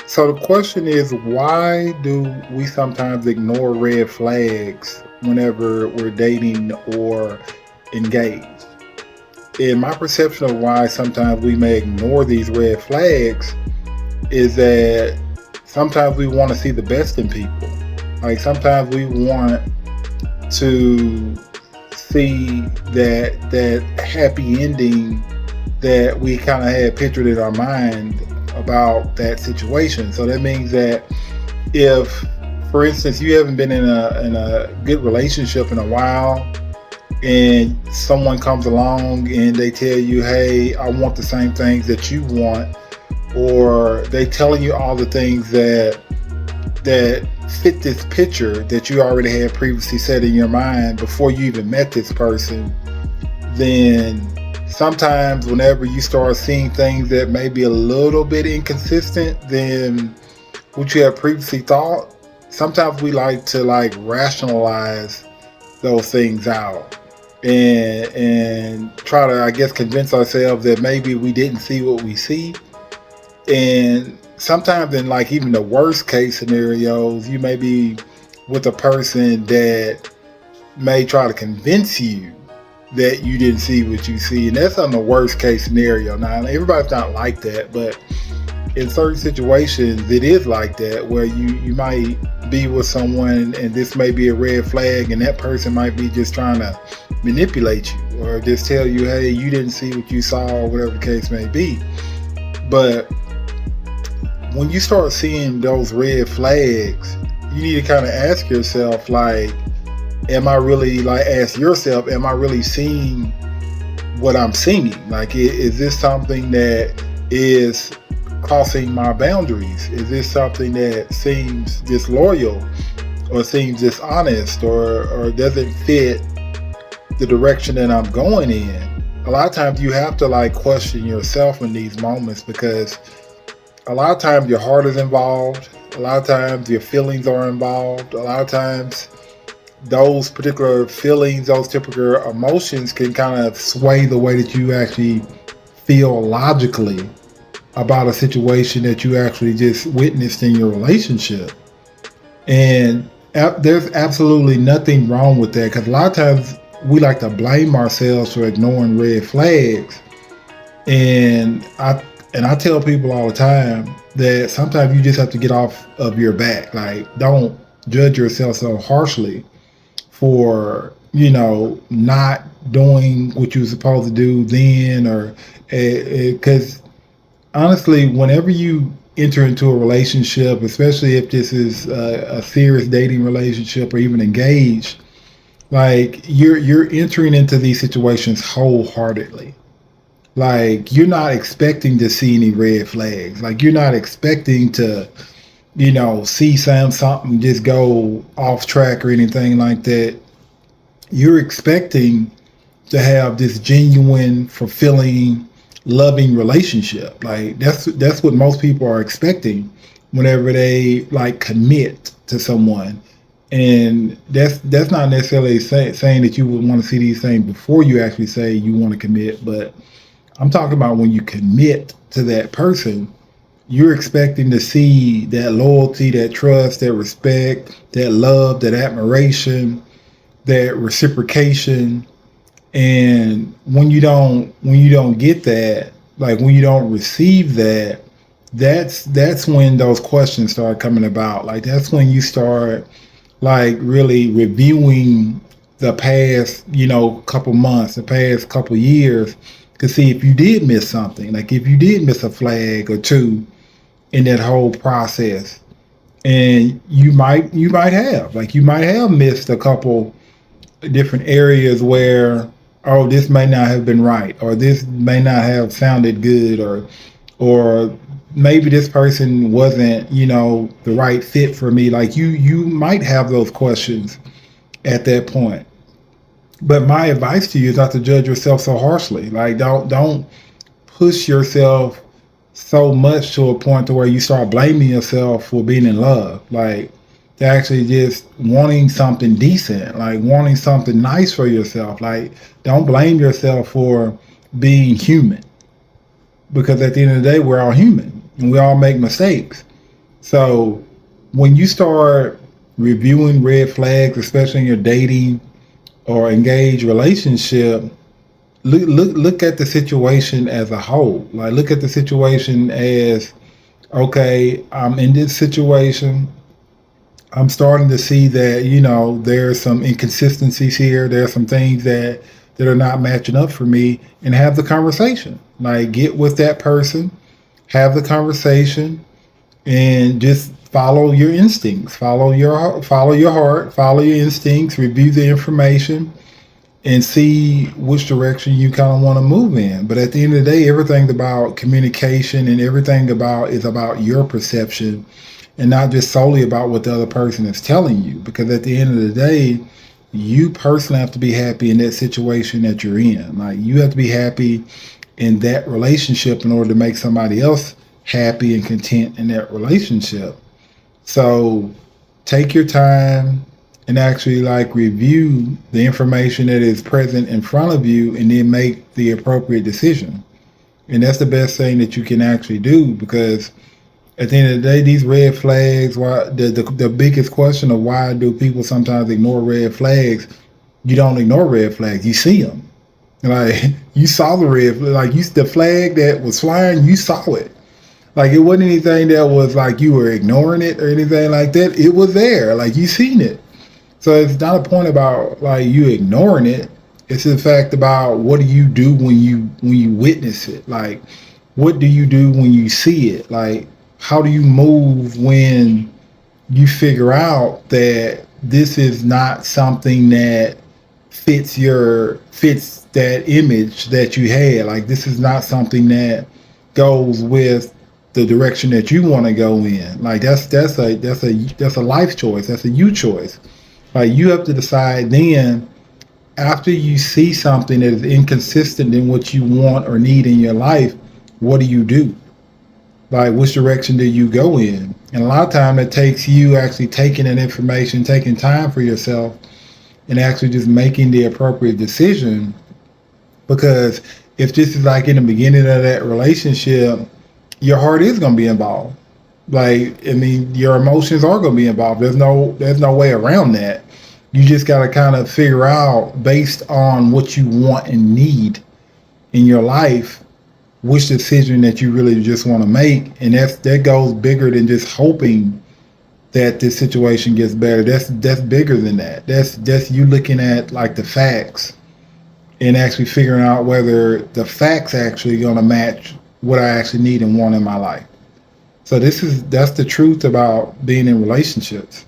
So the question is, why do we sometimes ignore red flags whenever we're dating or engaged? In my perception of why sometimes we may ignore these red flags is that sometimes we want to see the best in people. Like sometimes we want to see that happy ending that we kind of had pictured in our mind about that situation. So that means that if, for instance, you haven't been in a good relationship in a while, and someone comes along and they tell you, "Hey, I want the same things that you want," or they telling you all the things that fit this picture that you already had previously set in your mind before you even met this person, then sometimes whenever you start seeing things that may be a little bit inconsistent than what you had previously thought, sometimes we like to like rationalize those things out and try to, I guess, convince ourselves that maybe we didn't see what we see. And sometimes in like even the worst case scenarios, you may be with a person that may try to convince you that you didn't see what you see, and that's on the worst case scenario. Now everybody's not like that, but in certain situations it is like that, where you might be with someone and this may be a red flag, and that person might be just trying to manipulate you or just tell you, hey, you didn't see what you saw, or whatever the case may be. But when you start seeing those red flags, you need to kind of ask yourself, like, am I really, like, ask yourself, am I really seeing what I'm seeing? Like, is this something that is crossing my boundaries? Is this something that seems disloyal or seems dishonest, or doesn't fit the direction that I'm going in? A lot of times you have to like question yourself in these moments, because a lot of times your heart is involved. A lot of times your feelings are involved. A lot of times those particular feelings, those typical emotions can kind of sway the way that you actually feel logically about a situation that you actually just witnessed in your relationship. And there's absolutely nothing wrong with that, because a lot of times we like to blame ourselves for ignoring red flags. And I tell people all the time that sometimes you just have to get off of your back. Like, don't judge yourself so harshly for, not doing what you were supposed to do then, or because honestly, whenever you enter into a relationship, especially if this is a serious dating relationship or even engaged, like you're entering into these situations wholeheartedly. Like, you're not expecting to see any red flags. Like, you're not expecting to, see something just go off track or anything like that. You're expecting to have this genuine, fulfilling, loving relationship. Like, that's what most people are expecting whenever they like commit to someone. And that's not necessarily saying that you would want to see these things before you actually say you want to commit, but I'm talking about when you commit to that person, you're expecting to see that loyalty, that trust, that respect, that love, that admiration, that reciprocation. And when you don't get that, like when you don't receive that, that's when those questions start coming about. Like, that's when you start like really reviewing the past, couple months, the past couple years, to see if you did miss something. Like, if you did miss a flag or two in that whole process. And you might have missed a couple different areas where, oh, this may not have been right, or this may not have sounded good, or maybe this person wasn't, the right fit for me. Like, you might have those questions at that point. But my advice to you is not to judge yourself so harshly. Like, don't push yourself so much to a point to where you start blaming yourself for being in love. Like, to actually just wanting something decent, like wanting something nice for yourself. Like, don't blame yourself for being human, because at the end of the day, we're all human and we all make mistakes. So when you start reviewing red flags, especially in your dating or engaged relationship, look at the situation as a whole. Like look at the situation as, okay, I'm in this situation. I'm starting to see that, there's some inconsistencies here. There are some things that are not matching up for me, and have the conversation. Like get with that person, have the conversation, and just follow your instincts. Follow your heart, follow your instincts, review the information, and see which direction you kind of want to move in. But at the end of the day, everything about communication and everything about is about your perception, and not just solely about what the other person is telling you. Because at the end of the day, you personally have to be happy in that situation that you're in. Like you have to be happy in that relationship in order to make somebody else happy and content in that relationship. So take your time and actually like review the information that is present in front of you, and then make the appropriate decision. And that's the best thing that you can actually do, because at the end of the day, these red flags, why the biggest question of why do people sometimes ignore red flags? You don't ignore red flags, you see them. Like you saw the red, like the flag that was flying, you saw it. Like it wasn't anything that was like you were ignoring it or anything like that. It was there, like you seen it. So it's not a point about like you ignoring it. It's the fact about what do you do when you witness it. Like what do you do when you see it? Like how do you move when you figure out that this is not something that fits that image that you had. Like this is not something that goes with the direction that you want to go in. Like that's a life choice. That's a you choice. Like you have to decide then, after you see something that is inconsistent in what you want or need in your life, what do you do? Like which direction do you go in? And a lot of time it takes you actually taking that information, taking time for yourself, and actually just making the appropriate decision. Because if this is like in the beginning of that relationship, your heart is going to be involved. Like, I mean, your emotions are going to be involved. There's no way around that. You just got to kind of figure out, based on what you want and need in your life, which decision that you really just want to make. And that goes bigger than just hoping that this situation gets better. That's bigger than that. That's you looking at like the facts and actually figuring out whether the facts actually going to match what I actually need and want in my life. So that's the truth about being in relationships.